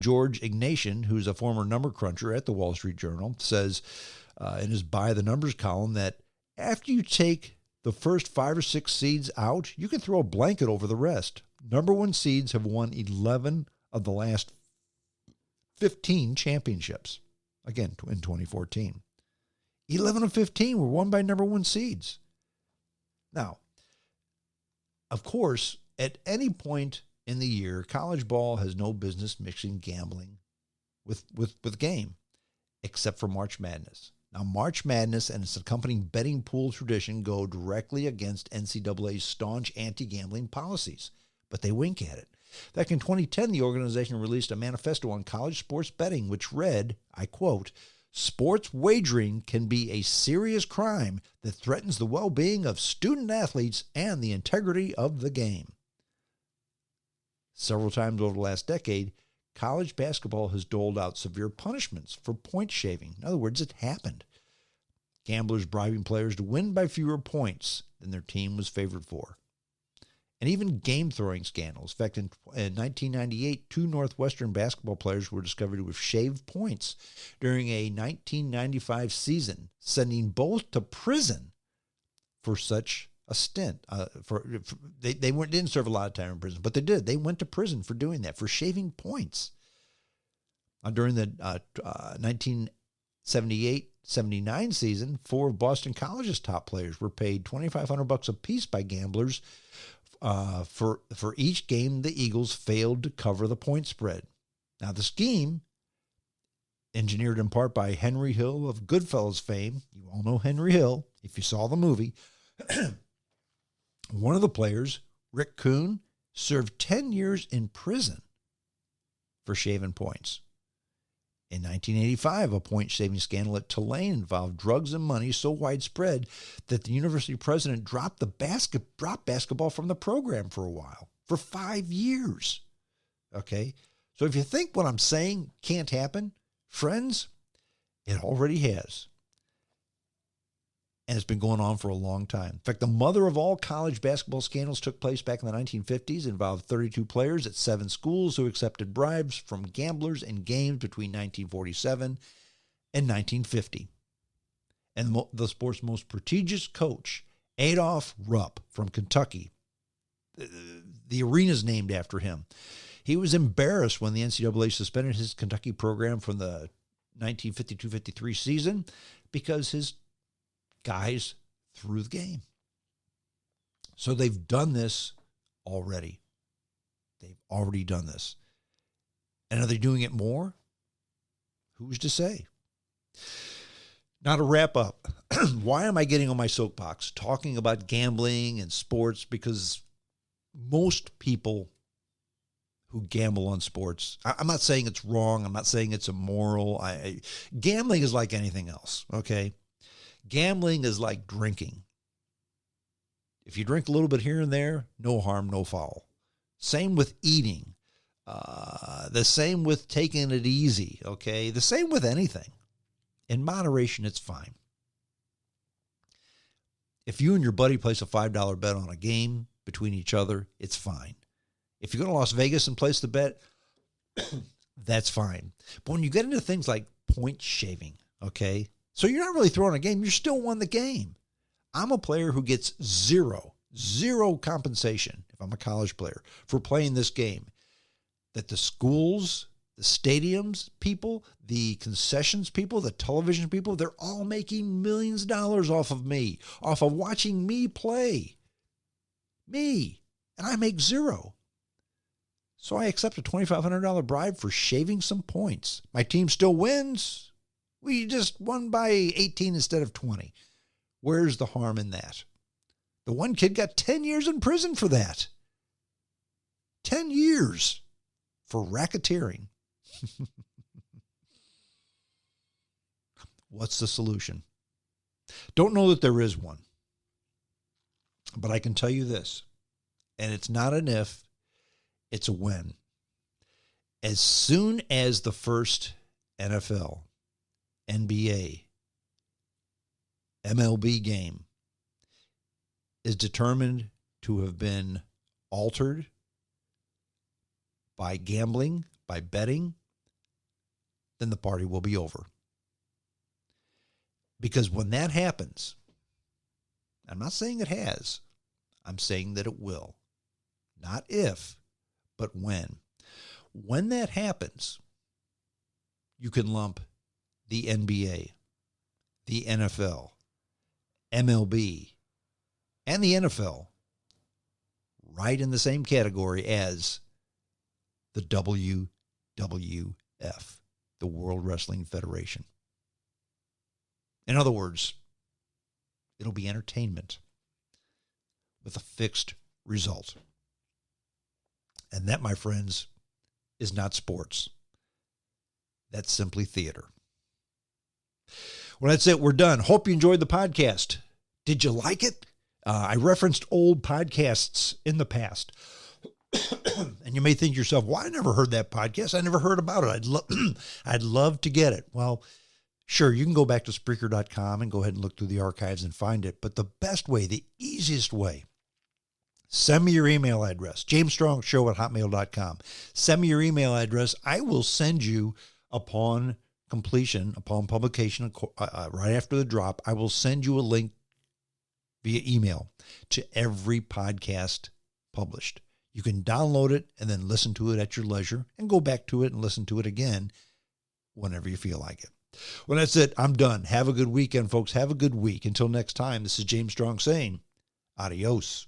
George Ignatian, who's a former number cruncher at the Wall Street Journal, says in his By the Numbers column that after you take the first 5 or 6 seeds out, you can throw a blanket over the rest. Number one seeds have won 11 of the last 15 championships, again, in 2014. 11 of 15 were won by number one seeds. Now, of course, at any point in the year, college ball has no business mixing gambling with game, except for March Madness. Now, March Madness and its accompanying betting pool tradition go directly against NCAA's staunch anti-gambling policies, but they wink at it. Back in 2010, the organization released a manifesto on college sports betting, which read, I quote, "Sports wagering can be a serious crime that threatens the well-being of student athletes and the integrity of the game." Several times over the last decade, college basketball has doled out severe punishments for point shaving. In other words, it happened. Gamblers bribing players to win by fewer points than their team was favored for. And even game-throwing scandals. In fact, in 1998, 2 Northwestern basketball players were discovered to have shaved points during a 1995 season, sending both to prison for such a stint. They didn't serve a lot of time in prison, but they did. They went to prison for doing that, for shaving points. During the 1978-79 season, 4 of Boston College's top players were paid $2,500 apiece by gamblers for each game the Eagles failed to cover the point spread. Now, the scheme, engineered in part by Henry Hill of Goodfellas fame, you all know Henry Hill if you saw the movie, one of the players, Rick Kuhn, served 10 years in prison for shaving points. In 1985, a point-shaving scandal at Tulane involved drugs and money so widespread that the university president dropped basketball from the program for a while, for 5 years. Okay? So if you think what I'm saying can't happen, friends, it already has. And it's been going on for a long time. In fact, the mother of all college basketball scandals took place back in the 1950s, involved 32 players at 7 schools who accepted bribes from gamblers in games between 1947 and 1950. And the sport's most prestigious coach, Adolph Rupp from Kentucky, the arena's named after him. He was embarrassed when the NCAA suspended his Kentucky program from the 1952-53 season because his guys threw the game. So they've done this already. They've already done this. And are they doing it more? Who's to say? Now to wrap up, why am I getting on my soapbox talking about gambling and sports? Because most people who gamble on sports, I'm not saying it's wrong. I'm not saying it's immoral. Gambling is like anything else, okay? Gambling is like drinking. If you drink a little bit here and there, no harm, no foul. Same with eating. The same with taking it easy, okay? The same with anything. In moderation, it's fine. If you and your buddy place a $5 bet on a game between each other, it's fine. If you go to Las Vegas and place the bet, that's fine. But when you get into things like point shaving, okay? So you're not really throwing a game. You still won the game. I'm a player who gets zero compensation, if I'm a college player, for playing this game. That the schools, the stadiums people, the concessions people, the television people, they're all making millions of dollars off of me, off of watching me play. Me. And I make zero. So I accept a $2,500 bribe for shaving some points. My team still wins. We just won by 18 instead of 20. Where's the harm in that? The one kid got 10 years in prison for that. 10 years for racketeering. What's the solution? Don't know that there is one. But I can tell you this, and it's not an if, it's a when. As soon as the first NFL, NBA, MLB game is determined to have been altered by gambling, by betting, then the party will be over. Because when that happens, I'm not saying it has, I'm saying that it will. Not if, but when. When that happens, you can lump the NBA, the NFL, MLB, and the NFL right in the same category as the WWF, the World Wrestling Federation. In other words, it'll be entertainment with a fixed result. And that, my friends, is not sports. That's simply theater. Well, that's it. We're done. Hope you enjoyed the podcast. Did you like it? I referenced old podcasts in the past. And you may think to yourself, well, I never heard that podcast. I never heard about it. I'd love to get it. Well, sure, you can go back to Spreaker.com and go ahead and look through the archives and find it. But the best way, the easiest way, send me your email address, jamestrongshow@hotmail.com. Send me your email address. I will send you upon completion, upon publication, right after the drop, I will send you a link via email to every podcast published. You can download it and then listen to it at your leisure and go back to it and listen to it again whenever you feel like it. Well, that's it. I'm done. Have a good weekend, folks. Have a good week. Until next time, this is James Strong saying adios.